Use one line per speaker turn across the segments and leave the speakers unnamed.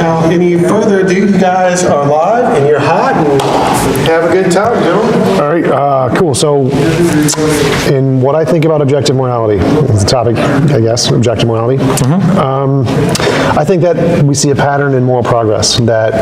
without any further ado, you guys are live and you're hot and have a good time, gentlemen.
All right, cool. So, in what I think about objective morality, is the topic, I guess, objective morality. I think that we see a pattern in moral progress, that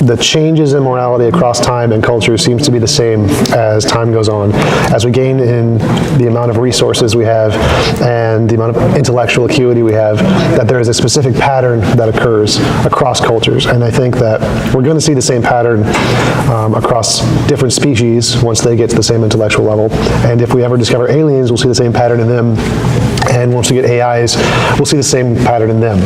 the changes in morality across time and culture seems to be the same as time goes on. As we gain in the amount of resources we have and the amount of intellectual acuity we have, that there is a specific pattern that occurs across cultures. And I think that we're going to see the same pattern across different species once they get to the same intellectual level. And if we ever discover aliens, we'll see the same pattern in them. And once we get AIs, we'll see the same pattern in them.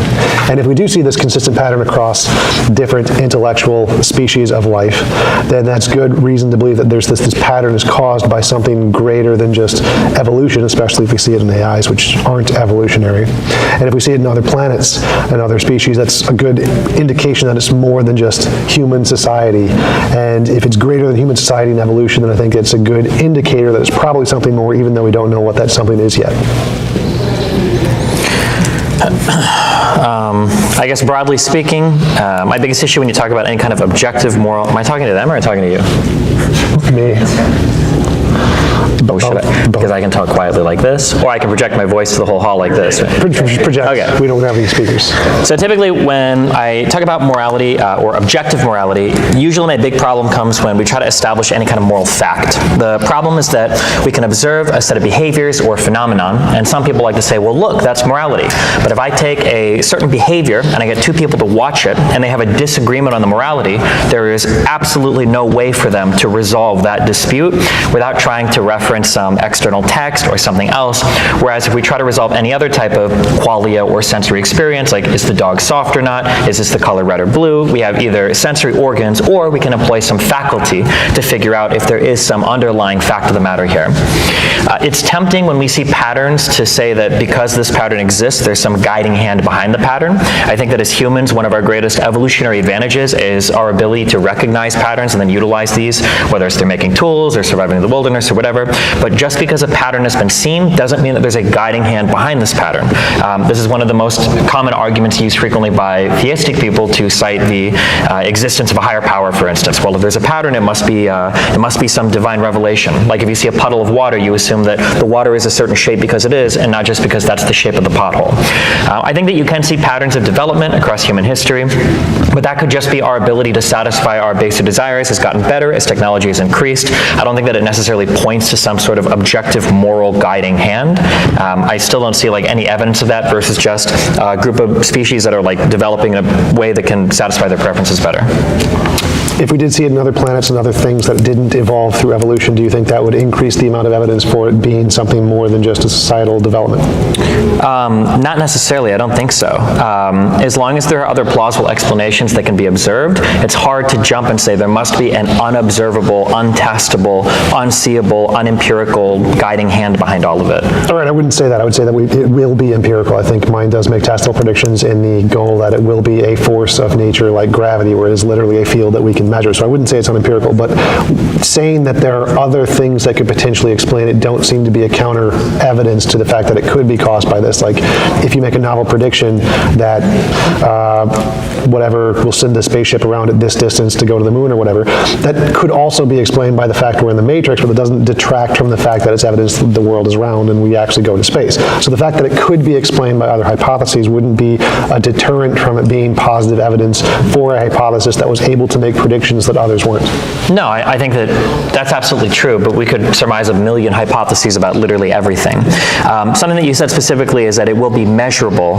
And if we do see this consistent pattern across different intellectual species of life, then that's good reason to believe that there's this pattern is caused by something greater than just evolution, especially if we see it in AIs, which aren't evolutionary. And if we see it in other planets and other species, that's a good indication that it's more than just human society. And if it's greater than human society and evolution, then I think it's a good indicator that it's probably something more, even though we don't know what that something is yet.
I guess broadly speaking, my biggest issue when you talk about any kind of objective moral, am I talking to them or am I talking to you?
Me.
Because I can talk quietly like this, or I can project my voice to the whole hall like this.
Project.
Okay.
We don't have any speakers.
So typically when I talk about morality or objective morality, usually my big problem comes when we try to establish any kind of moral fact. The problem is that we can observe a set of behaviors or phenomenon, and some people like to say, well, look, that's morality. But if I take a certain behavior and I get two people to watch it, and they have a disagreement on the morality, there is absolutely no way for them to resolve that dispute without trying to reference some external text or something else. Whereas if we try to resolve any other type of qualia or sensory experience, like is the dog soft or not, is this the color red or blue, we have either sensory organs or we can employ some faculty to figure out if there is some underlying fact of the matter here. It's tempting when we see patterns to say that because this pattern exists, there's some guiding hand behind the pattern. I think that as humans, one of our greatest evolutionary advantages is our ability to recognize patterns and then utilize these, whether it's through making tools or surviving in the wilderness or whatever. But just because a pattern has been seen doesn't mean that there's a guiding hand behind this pattern. This is one of the most common arguments used frequently by theistic people to cite the existence of a higher power, for instance. Well, if there's a pattern, it must be some divine revelation. Like if you see a puddle of water, you assume that the water is a certain shape because it is, and not just because that's the shape of the pothole. I think that you can see patterns of development across human history, but that could just be our ability to satisfy our basic desires has gotten better as technology has increased. I don't think that it necessarily points to some sort of objective moral guiding hand. I still don't see like any evidence of that versus just a group of species that are like developing in a way that can satisfy their preferences better.
If we did see it in other planets and other things that didn't evolve through evolution, do you think that would increase the amount of evidence for it being something more than just a societal development?
Not necessarily, I don't think so. As long as there are other plausible explanations that can be observed, it's hard to jump and say there must be an unobservable, untestable, unseeable, unempirical guiding hand behind all of it.
All right, I wouldn't say that. I would say that it will be empirical. I think mine does make testable predictions in the goal that it will be a force of nature like gravity, where it is literally a field that we can measure. So I wouldn't say it's unempirical, but saying that there are other things that could potentially explain it don't seem to be a counter evidence to the fact that it could be caused by this. Like if you make a novel prediction that whatever will send a spaceship around at this distance to go to the moon or whatever, that could also be explained by the fact we're in the matrix, but it doesn't detract from the fact that it's evidence that the world is round and we actually go to space. So the fact that it could be explained by other hypotheses wouldn't be a deterrent from it being positive evidence for a hypothesis that was able to make predictions that others weren't.
No, I think that that's absolutely true, but we could surmise a million hypotheses about literally everything. Something that you said specifically is that it will be measurable.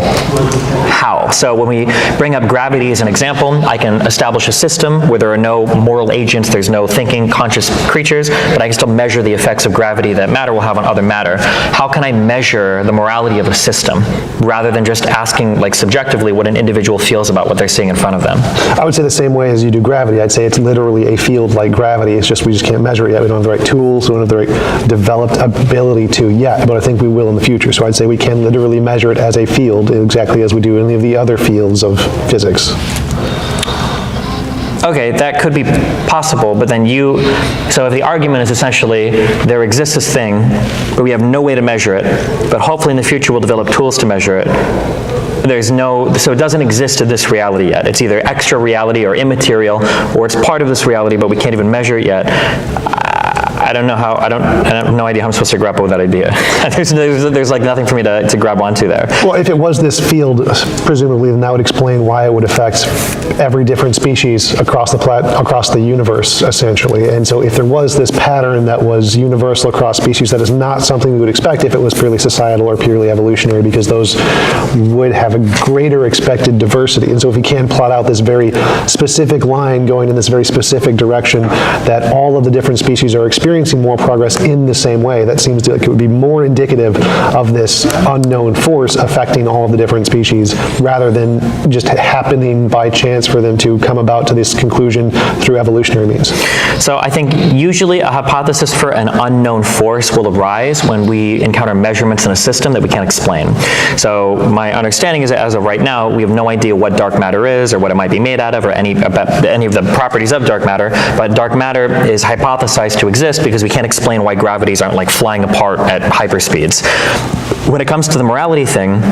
How? So when we bring up gravity as an example, I can establish a system where there are no moral agents, there's no thinking, conscious creatures, but I can still measure the effects of gravity that matter will have on other matter. How can I measure the morality of a system rather than just asking like subjectively what an individual feels about what they're seeing in front of them?
I would say the same way as you do gravity. I'd say it's literally a field like gravity. It's just we just can't measure it yet. We don't have the right tools, we don't have the right developed ability to yet, but I think we will in the future. So I'd say we can literally measure it as a field exactly as we do any of the other fields of physics.
Okay, that could be possible, but then so if the argument is essentially there exists this thing, but we have no way to measure it, but hopefully in the future we'll develop tools to measure it, so it doesn't exist in this reality yet. It's either extra reality or immaterial, or it's part of this reality, but we can't even measure it yet. I have no idea how I'm supposed to grapple with that idea. there's like nothing for me to grab onto there.
Well, if it was this field, presumably, then that would explain why it would affect every different species across the universe, essentially. And so if there was this pattern that was universal across species, that is not something we would expect if it was purely societal or purely evolutionary, because those would have a greater expected diversity. And so if we can plot out this very specific line going in this very specific direction, that all of the different species are experiencing more progress in the same way, that seems like it would be more indicative of this unknown force affecting all of the different species, rather than just happening by chance for them to come about to this conclusion through evolutionary means.
So I think usually a hypothesis for an unknown force will arise when we encounter measurements in a system that we can't explain. So my understanding is that as of right now, we have no idea what dark matter is, or what it might be made out of, or any of the properties of dark matter, but dark matter is hypothesized to exist because we can't explain why gravities aren't like flying apart at hyperspeeds. When it comes to the morality thing,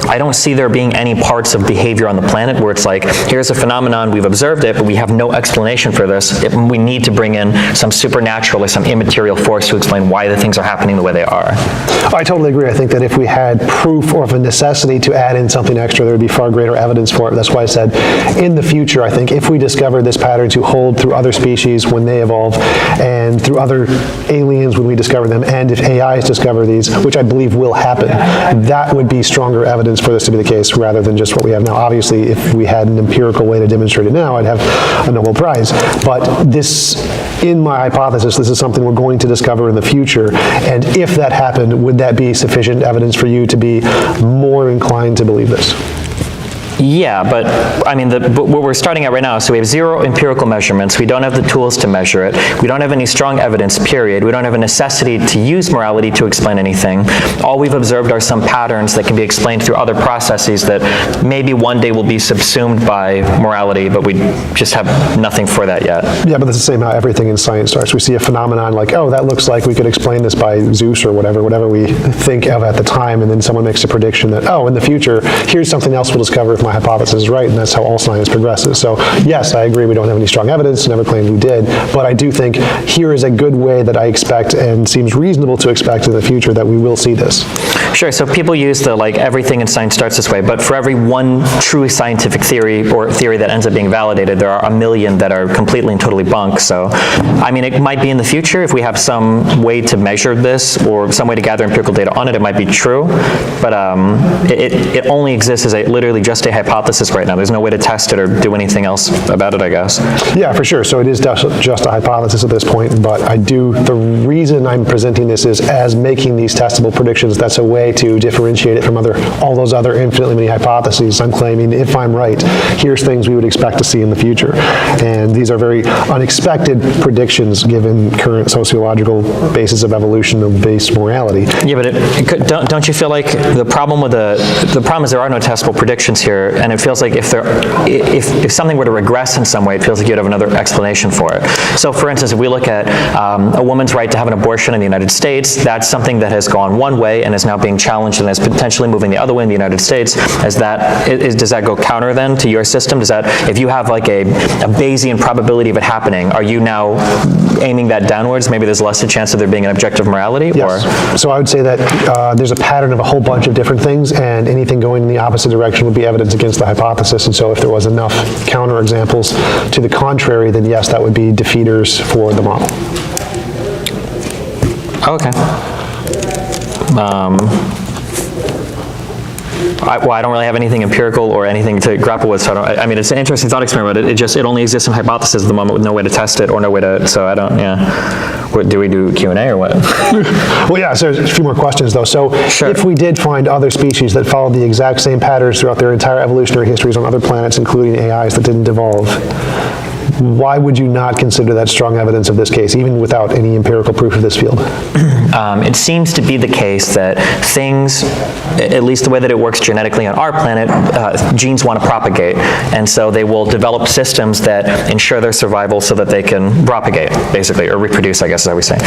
I don't see there being any parts of behavior on the planet where it's like, here's a phenomenon, we've observed it, but we have no explanation for this. We need to bring in some supernatural or some immaterial force to explain why the things are happening the way they are.
I totally agree. I think that if we had proof or of a necessity to add in something extra, there would be far greater evidence for it. That's why I said, in the future, I think if we discover this pattern to hold through other species when they evolve, and through other aliens when we discover them, and if AIs discover these, which I believe will happen, that would be stronger evidence for this to be the case, rather than just what we have now. Obviously, if we had an empirical way to demonstrate it now, I'd have a Nobel Prize. But this, in my hypothesis, this is something we're going to discover in the future. And if that happened, would that be sufficient evidence for you to be more inclined to believe this?
Yeah, but I mean, what we're starting at right now, so we have zero empirical measurements, we don't have the tools to measure it, we don't have any strong evidence, period, we don't have a necessity to use morality to explain anything. All we've observed are some patterns that can be explained through other processes that maybe one day will be subsumed by morality, but we just have nothing for that yet.
Yeah, but that's the same how everything in science starts. We see a phenomenon like, oh, that looks like we could explain this by Zeus or whatever we think of at the time, and then someone makes a prediction that, oh, in the future, here's something else we'll discover if my hypothesis is right, and that's how all science progresses. So yes, I agree we don't have any strong evidence, never claimed we did, but I do think here is a good way that I expect and seems reasonable to expect in the future that we will see this.
Sure, so people use the like everything in science starts this way, but for every one true scientific theory or theory that ends up being validated, there are a million that are completely and totally bunk. So, I mean, it might be in the future if we have some way to measure this or some way to gather empirical data on it, it might be true, but it only exists as literally just a hypothesis right now. There's no way to test it or do anything else about it, I guess.
Yeah, for sure. So it is just a hypothesis at this point, but the reason I'm presenting this is as making these testable predictions, that's a way to differentiate it from all those other infinitely many hypotheses. I'm claiming, if I'm right, here's things we would expect to see in the future. And these are very unexpected predictions given current sociological basis of evolution of base morality.
Yeah, but don't you feel like the problem is there are no testable predictions here, and it feels like if something were to regress in some way, it feels like you'd have another explanation for it. So for instance, if we look at a woman's right to have an abortion in the United States, that's something that has gone one way and is now being challenged and is potentially moving the other way in the United States. Does that go counter then to your system? Does that, if you have like a Bayesian probability of it happening, are you now aiming that downwards? Maybe there's less a chance of there being an objective morality?
Yes.
Or?
So I would say that there's a pattern of a whole bunch of different things, and anything going in the opposite direction would be evidence against the hypothesis. And so if there was enough counterexamples to the contrary, then yes, that would be defeaters for the model.
Okay. I don't really have anything empirical or anything to grapple with, so I mean, it's an interesting thought experiment, but it only exists in hypothesis at the moment with no way to test it or no way to, so I don't, yeah. Do we do Q&A or what?
Well, yeah, so there's a few more questions though. So
sure.
If we did find other species that followed the exact same patterns throughout their entire evolutionary histories on other planets, including AIs that didn't evolve, Why would you not consider that strong evidence of this case, even without any empirical proof of this field?
It seems to be the case that things, at least the way that it works genetically on our planet, genes want to propagate, and so they will develop systems that ensure their survival so that they can propagate, basically, or reproduce, I guess is how we say.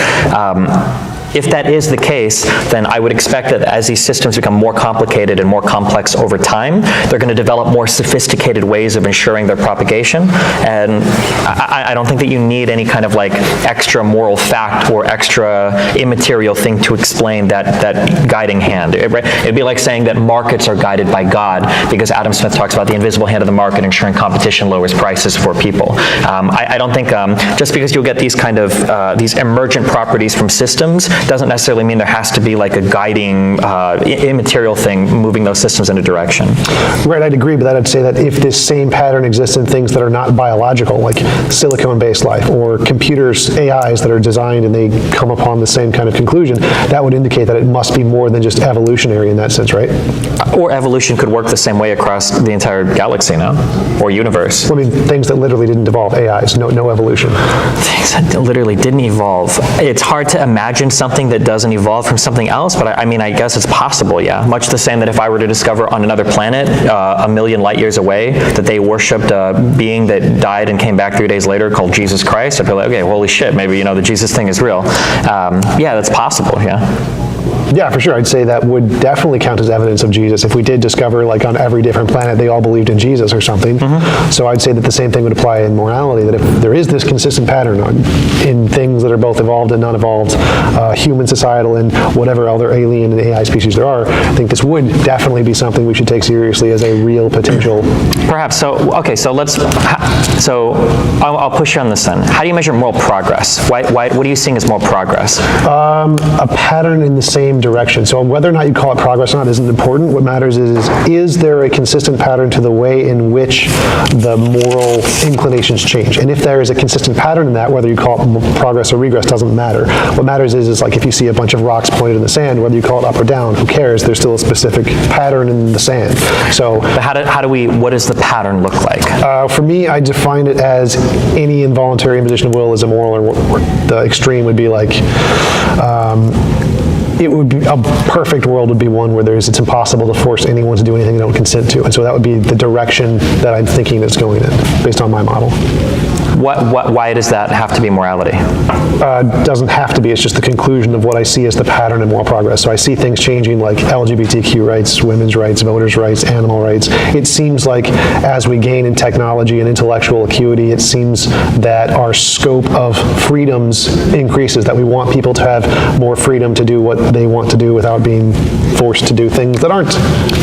If that is the case, then I would expect that as these systems become more complicated and more complex over time, they're going to develop more sophisticated ways of ensuring their propagation. And I don't think that you need any kind of like extra moral fact or extra immaterial thing to explain that guiding hand. It'd be like saying that markets are guided by God, because Adam Smith talks about the invisible hand of the market ensuring competition lowers prices for people. I don't think just because you'll get these kind of these emergent properties from systems doesn't necessarily mean there has to be like a guiding immaterial thing moving those systems in a direction.
Right, I'd agree, but I'd say that if this same pattern exists in things that are not biological, like silicone-based life, or computers, AIs that are designed and they come upon the same kind of conclusion, that would indicate that it must be more than just evolutionary in that sense, right?
Or evolution could work the same way across the entire galaxy now, or universe.
Well, I mean, things that literally didn't evolve, AIs, no evolution.
Things that literally didn't evolve. It's hard to imagine something that doesn't evolve from something else, but I mean, I guess it's possible, yeah. Much the same that if I were to discover on another planet, a million light years away, that they worshipped a being that died and came back 3 days later called Jesus Christ, I'd be like, okay, holy shit, maybe, the Jesus thing is real. Yeah, that's possible, yeah.
Yeah, for sure. I'd say that would definitely count as evidence of Jesus if we did discover, like, on every different planet they all believed in Jesus or something. So I'd say that the same thing would apply in morality, that if there is this consistent pattern in things that are both evolved and non-evolved, human, societal, and whatever other alien and AI species there are, I think this would definitely be something we should take seriously as a real potential.
Perhaps. So, okay, so I'll push you on this then. How do you measure moral progress? What are you seeing as moral progress?
A pattern in the same direction. So whether or not you call it progress or not isn't important. What matters is there a consistent pattern to the way in which the moral inclinations change? And if there is a consistent pattern in that, whether you call it progress or regress doesn't matter. What matters is like if you see a bunch of rocks pointed in the sand, whether you call it up or down, who cares? There's still a specific pattern in the sand. So,
but what does the pattern look like?
For me, I define it as any involuntary imposition of will is immoral, or the extreme would be like, it would be a perfect world would be one where it's impossible to force anyone to do anything they don't consent to. And so that would be the direction that I'm thinking it's going in, based on my model.
Why does that have to be morality?
It doesn't have to be. It's just the conclusion of what I see as the pattern in moral progress. So I see things changing like LGBTQ rights, women's rights, voters' rights, animal rights. It seems like as we gain in technology and intellectual acuity, it seems that our scope of freedoms increases, that we want people to have more freedom to do what they want to do without being forced to do things that aren't.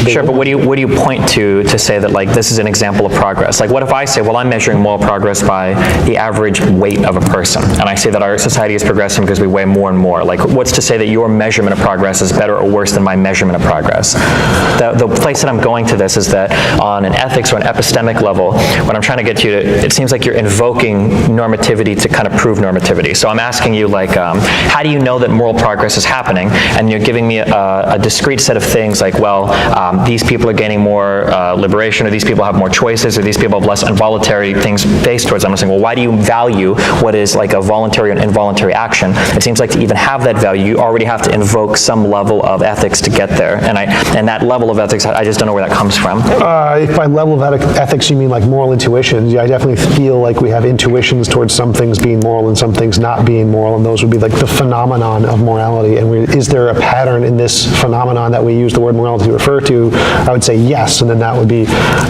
Sure, but what do you point to say that like this is an example of progress? Like what if I say, well, I'm measuring moral progress by the average weight of a person, and I say that our society is progressing because we weigh more and more. Like what's to say that your measurement of progress is better or worse than my measurement of progress? The place that I'm going to this is that on an ethics or an epistemic level, what I'm trying to get you to, it seems like you're invoking normativity to kind of prove normativity. So I'm asking you like, how do you know that moral progress is happening? And you're giving me a discrete set of things like, well, these people are gaining more liberation, or these people have more choices, or these people have less involuntary things faced towards them. I'm saying, well, why do you value what is like a voluntary and involuntary action? It seems like to even have that value, you already have to invoke some level of ethics to get there. And that level of ethics, I just don't know where that comes from.
If by level of ethics you mean like moral intuitions, yeah, I definitely feel like we have intuitions towards some things being moral and some things not being moral, and those would be like the phenomenon of morality. And is there a pattern in this phenomenon that we use the word morality to refer to? I would say yes, and then that would be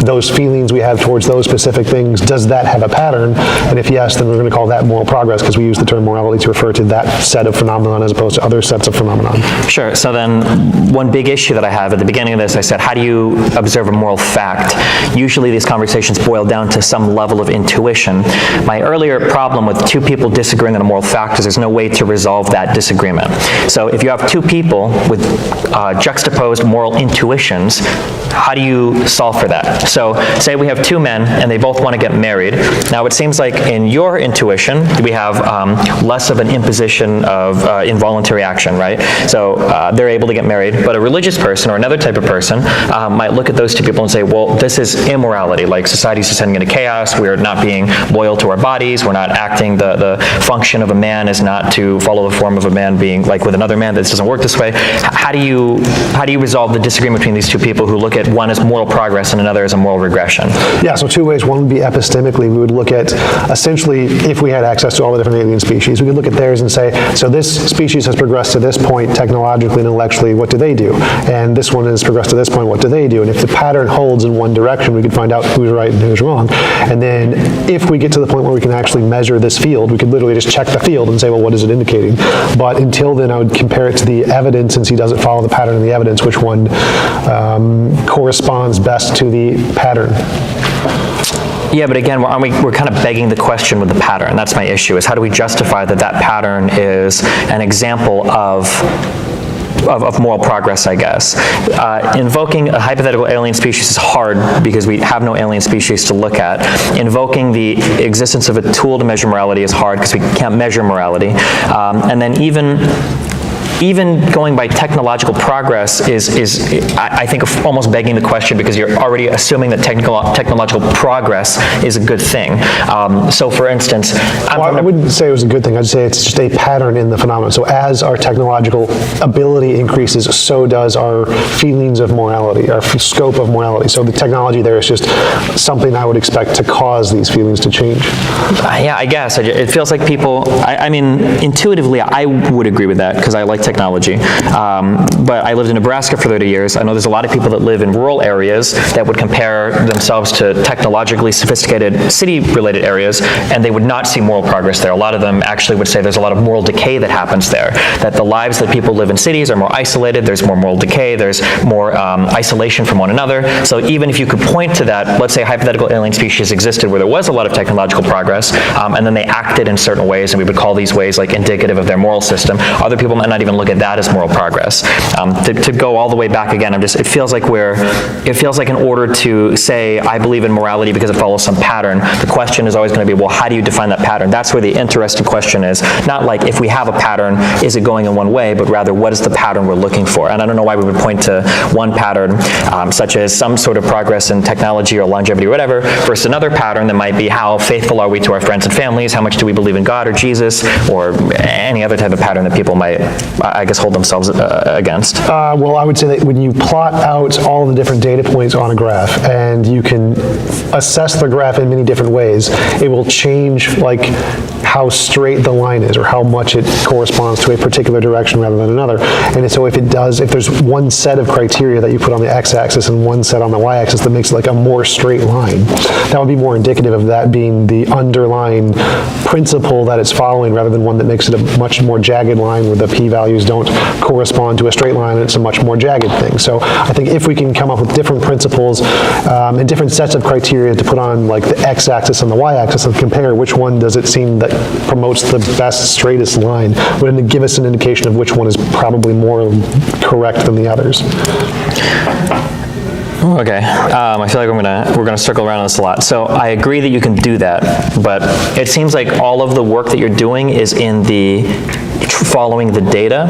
those feelings we have towards those specific things. Does that have a pattern? And if yes, then we're going to call that moral progress, because we use the term morality to refer to that set of phenomenon as opposed to other sets of phenomenon. Sure.
So then one big issue that I have at the beginning of this, I said, how do you observe a moral fact? Usually these conversations boil down to some level of intuition. My earlier problem with two people disagreeing on a moral fact is there's no way to resolve that disagreement. So if you have have two people with juxtaposed moral intuitions, how do you solve for that? So say we have two men and they both want to get married. Now it seems like in your intuition, we have less of an imposition of involuntary action, right? So they're able to get married, but a religious person or another type of person might look at those two people and say, well, this is immorality, like society's descending into chaos, we're not being loyal to our bodies, we're not acting, the function of a man is not to follow the form of a man being like with another man, this doesn't work this way. How do you resolve the disagreement between these two people who look at one as moral progress and another as a moral regression?
Yeah, so two ways. One would be epistemically. We would look at, essentially, if we had access to all the different alien species, we could look at theirs and say, so this species has progressed to this point technologically and intellectually, what do they do? And this one has progressed to this point, what do they do? And if the pattern holds in one direction, we could find out who's right and who's wrong. And then if we get to the point where we can actually measure this field, we could literally just check the field and say, well, what is it indicating? But until then, I would compare it to the evidence, since he doesn't follow the pattern in the evidence, which one corresponds best to the pattern.
Yeah, but again, we're kind of begging the question with the pattern. That's my issue, is how do we justify that that pattern is an example of moral progress, I guess. Invoking a hypothetical alien species is hard because we have no alien species to look at. Invoking the existence of a tool to measure morality is hard because we can't measure morality. And then even going by technological progress is I think, almost begging the question, because you're already assuming that technological progress is a good thing. So for instance,
I wouldn't say it was a good thing. I'd say it's just a pattern in the phenomenon. So as our technological ability increases, so does our feelings of morality, our scope of morality. So the technology there is just something I would expect to cause these feelings to change.
Yeah, I guess. It feels like people, I mean, intuitively, I would agree with that because I like technology. But I lived in Nebraska for 30 years. I know there's a lot of people that live in rural areas that would compare themselves to technologically sophisticated city-related areas, and they would not see moral progress there. A lot of them actually would say there's a lot of moral decay that happens there, that the lives that people live in cities are more isolated, there's more moral decay, there's more isolation from one another. So even if you could point to that, let's say a hypothetical alien species existed where there was a lot of technological progress, and then they acted in certain ways, and we would call these ways like indicative of their moral system. Other people might not even look at that as moral progress. To go all the way back again, it feels like in order to say, I believe in morality because it follows some pattern, the question is always going to be, well, how do you define that pattern? That's where the interesting question is, not like if we have a pattern, is it going in one way, but rather what is the pattern we're looking for? And I don't know why we would point to one pattern, such as some sort of progress in technology or longevity or whatever, versus another pattern that might be how faithful are we to our friends and families, how much do we believe in God or Jesus, or any other type of pattern that people might, I guess, hold themselves against.
Well, I would say that when you plot out all the different data points on a graph, and you can assess the graph in many different ways, it will change like how straight the line is or how much it corresponds to a particular direction rather than another. And so if there's one set of criteria that you put on the x-axis and one set on the y-axis that makes it like a more straight line, that would be more indicative of that being the underlying principle that it's following, rather than one that makes it a much more jagged line where the p-values don't correspond to a straight line and it's a much more jagged thing. So I think if we can come up with different principles and different sets of criteria to put on like the x-axis and the y-axis and compare which one does it seem that promotes the best, straightest line, would it give us an indication of which one is probably more correct than the others.
Okay, I feel like we're gonna circle around on this a lot. So I agree that you can do that, but it seems like all of the work that you're doing is in the following the data,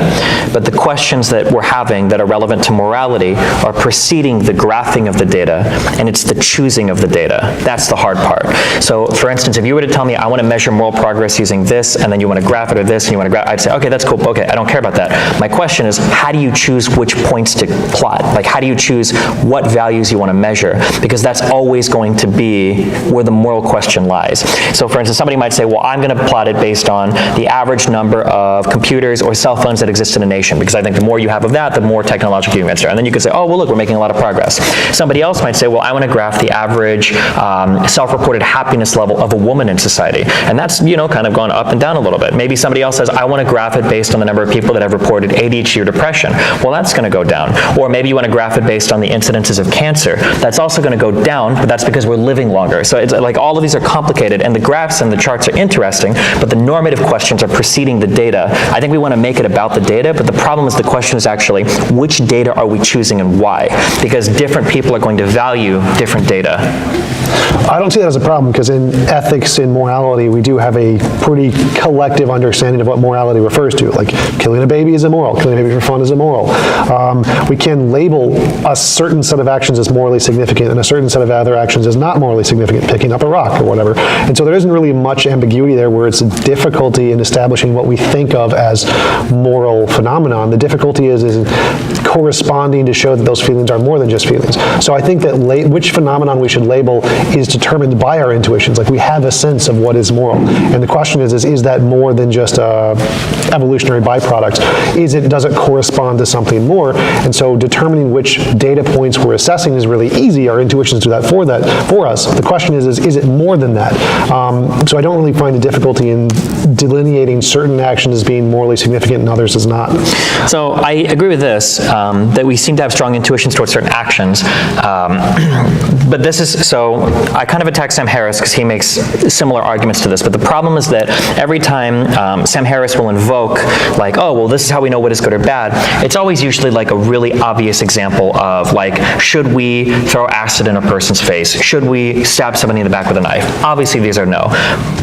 but the questions that we're having that are relevant to morality are preceding the graphing of the data, and it's the choosing of the data. That's the hard part. So for instance, if you were to tell me I want to measure moral progress using this, and then you want to graph it or this, and you want to graph, I'd say, okay, that's cool, okay, I don't care about that. My question is, how do you choose which points to plot? Like, how do you choose what values you want to measure? Because that's always going to be where the moral question lies. So for instance, somebody might say, well, I'm going to plot it based on the average number of computers or cell phones that exist in a nation, because I think the more you have of that, the more technological you answer. And then you could say, oh, well, look, we're making a lot of progress. Somebody else might say, well, I want to graph the average self-reported happiness level of a woman in society. And that's, kind of gone up and down a little bit. Maybe somebody else says, I want to graph it based on the number of people that have reported ADHD or depression. Well, that's going to go down. Or maybe you want to graph it based on the incidences of cancer. That's also going to go down, but that's because we're living longer. So it's like all of these are complicated, and the graphs and the charts are interesting, but the normative questions are preceding the data. I think we want to make it about the data, but the problem is the question is actually, which data are we choosing and why? Because different people are going to value different data.
I don't see that as a problem, because in ethics and morality, we do have a pretty collective understanding of what morality refers to. Like, killing a baby is immoral, killing a baby for fun is immoral. We can label a certain set of actions as morally significant and a certain set of other actions as not morally significant, picking up a rock or whatever. And so there isn't really much ambiguity there where it's a difficulty in establishing what we think of as moral phenomenon. The difficulty is corresponding to show that those feelings are more than just feelings. So I think that which phenomenon we should label is determined by our intuitions. Like, we have a sense of what is moral. And the question is that more than just a evolutionary byproduct? Does it correspond to something more? And so determining which data points we're assessing is really easy. Our intuitions do that for us. The question is it more than that? So I don't really find a difficulty in delineating certain actions as being morally significant and others as not.
So I agree with this, that we seem to have strong intuitions towards certain actions. But this is, so I kind of attack Sam Harris because he makes similar arguments to this. But the problem is that every time Sam Harris will invoke, like, oh, well, this is how we know what is good or bad, it's always usually like a really obvious example of, like, should we throw acid in a person's face? Should we stab somebody in the back with a knife? Obviously, these are no.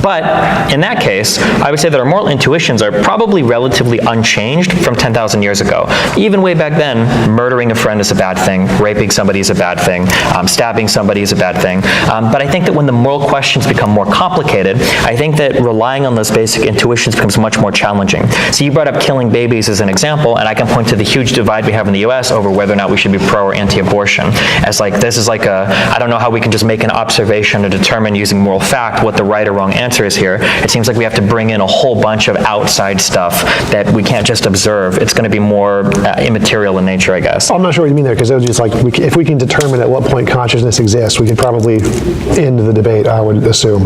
But in that case, I would say that our moral intuitions are probably relatively unchanged from 10,000 years ago. Even way back then, murdering a friend is a bad thing, raping somebody is a bad thing, stabbing somebody is a bad thing. But I think that when the moral questions become more complicated, I think that relying on those basic intuitions becomes much more challenging. So you brought up killing babies as an example, and I can point to the huge divide we have in the US over whether or not we should be pro or anti-abortion. As like, this is like I don't know how we can just make an observation to determine using moral fact what the right or wrong answer is here. It seems like we have to bring in a whole bunch of outside stuff that we can't just observe. It's going to be more immaterial in nature, I guess.
I'm not sure what you mean there, because it was just like, if we can determine at what point consciousness exists, we could probably end the debate, I would assume.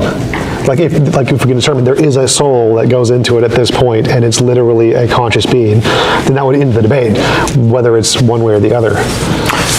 Like if we can determine there is a soul that goes into it at this point, and it's literally a conscious being, then that would end the debate, whether it's one way or the other.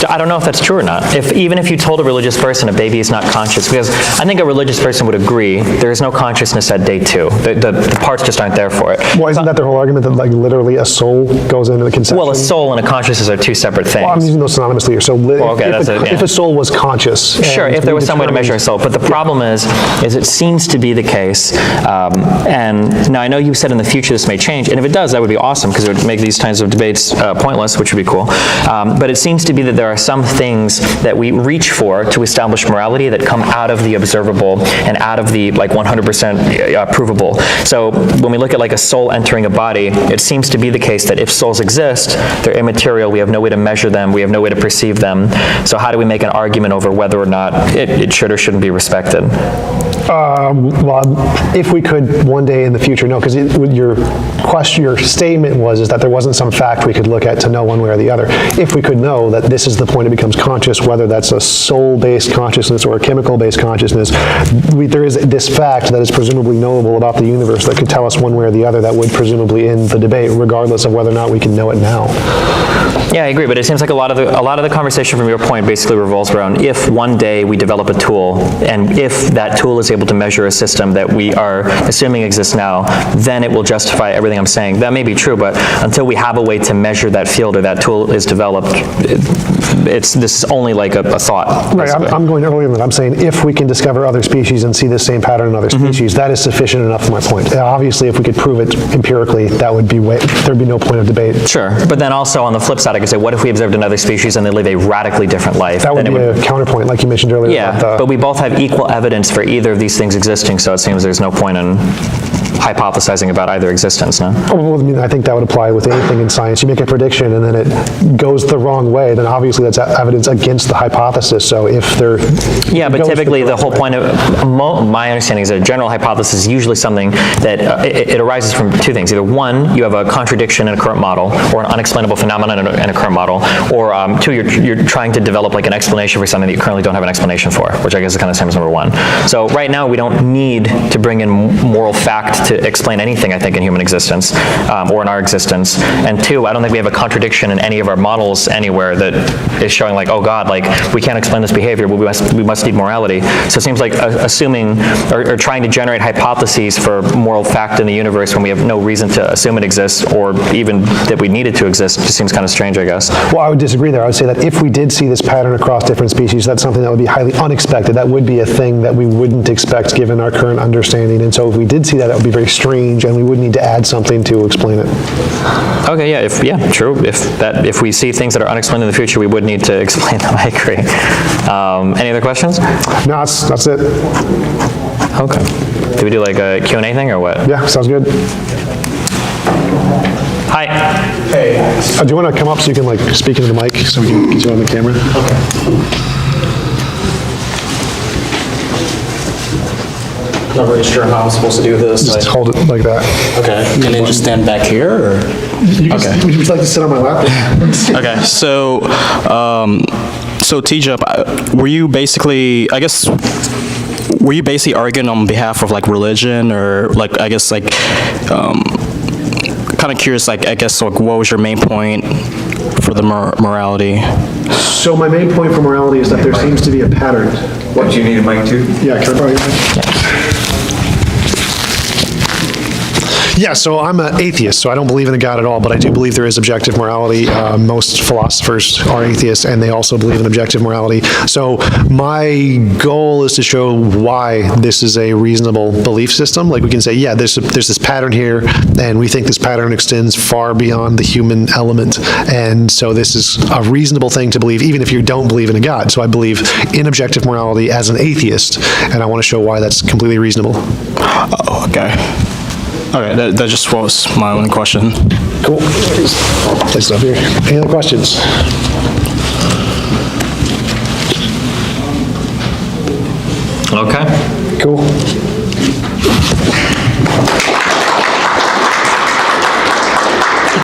I don't know if that's true or not. Even if you told a religious person a baby is not conscious, because I think a religious person would agree there is no consciousness at day 2. The parts just aren't there for it.
Well, isn't that their whole argument, that like literally a soul goes into the conception?
Well, a soul and a consciousness are two separate things.
Well, I'm using those synonymously here. So if a soul was conscious.
Sure, if there was some way to measure a soul. But the problem is it seems to be the case, and now I know you said in the future this may change, and if it does, that would be awesome, because it would make these kinds of debates pointless, which would be cool. But it seems to be that there are some things that we reach for to establish morality that come out of the observable and out of the like 100% provable. So when we look at like a soul entering a body, it seems to be the case that if souls exist, they're immaterial, we have no way to measure them, we have no way to perceive them. So how do we make an argument over whether or not it should or shouldn't be respected?
Well, if we could one day in the future, no, because your statement was that there wasn't some fact we could look at to know one way or the other. If we could know that this is the point it becomes conscious, whether that's a soul-based consciousness or a chemical-based consciousness, there is this fact that is presumably knowable about the universe that could tell us one way or the other that would presumably end the debate, regardless of whether or not we can know it now.
Yeah, I agree, but it seems like a lot of the conversation from your point basically revolves around if one day we develop a tool, and if that tool is able to measure a system that we are assuming exists now, then it will justify everything I'm saying. That may be true, but until we have a way to measure that field or that tool is developed, this is only like a thought.
Right, I'm going earlier than that. I'm saying if we can discover other species and see the same pattern in other species, that is sufficient enough for my point. Obviously, if we could prove it empirically, there'd be no point of debate.
Sure, but then also on the flip side, I could say, what if we observed another species and they live a radically different life?
That would be a counterpoint, like you mentioned earlier.
Yeah, but we both have equal evidence for either of these things existing, so it seems there's no point in hypothesizing about either existence, no?
Well, I mean, I think that would apply with anything in science. You make a prediction and then it goes the wrong way, then obviously that's evidence against the hypothesis. So if there...
Yeah, but typically the whole point of, my understanding is that a general hypothesis is usually something that it arises from two things. Either one, you have a contradiction in a current model, or an unexplainable phenomenon in a current model, or two, you're trying to develop like an explanation for something that you currently don't have an explanation for, which I guess is kind of the same as number one. So right now we don't need to bring in moral fact to explain anything, I think, in human existence, or in our existence. And two, I don't think we have a contradiction in any of our models anywhere that is showing like, oh God, like we can't explain this behavior, but we must need morality. So it seems like assuming or trying to generate hypotheses for moral fact in the universe when we have no reason to assume it exists or even that we need it to exist just seems kind of strange, I guess.
Well, I would disagree there. I would say that if we did see this pattern across different species, that's something that would be highly unexpected. That would be a thing that we wouldn't expect given our current understanding. And so if we did see that, that would be very strange, and we would need to add something to explain it.
Okay, yeah, true. If we see things that are unexplained in the future, we would need to explain them. I agree. Any other questions?
No, that's it.
Okay. Do we do like a Q&A thing or what?
Yeah, sounds good.
Hi.
Hey.
Do you want to come up so you can like speak into the mic so we can get you on the camera?
I'm not really sure how I'm supposed to do this.
Just hold it like that.
Okay.
And then just stand back here, or? Okay.
Would you like to sit on my lap?
Okay, so TJump, were you basically arguing on behalf of like religion, or like, I guess like, kind of curious, like, I guess like what was your main point for the morality?
So my main point for morality is that there seems to be a pattern.
What, do you need a mic too?
Yeah, can I borrow your mic? Yeah, so I'm an atheist, so I don't believe in a God at all, but I do believe there is objective morality. Most philosophers are atheists, and they also believe in objective morality. So my goal is to show why this is a reasonable belief system. Like we can say, yeah, there's this pattern here, and we think this pattern extends far beyond the human element. And so this is a reasonable thing to believe, even if you don't believe in a God. So I believe in objective morality as an atheist, and I want to show why that's completely reasonable.
Oh, okay. Okay, that just was my only question.
Cool. Place it up here. Any other questions?
Okay.
Cool.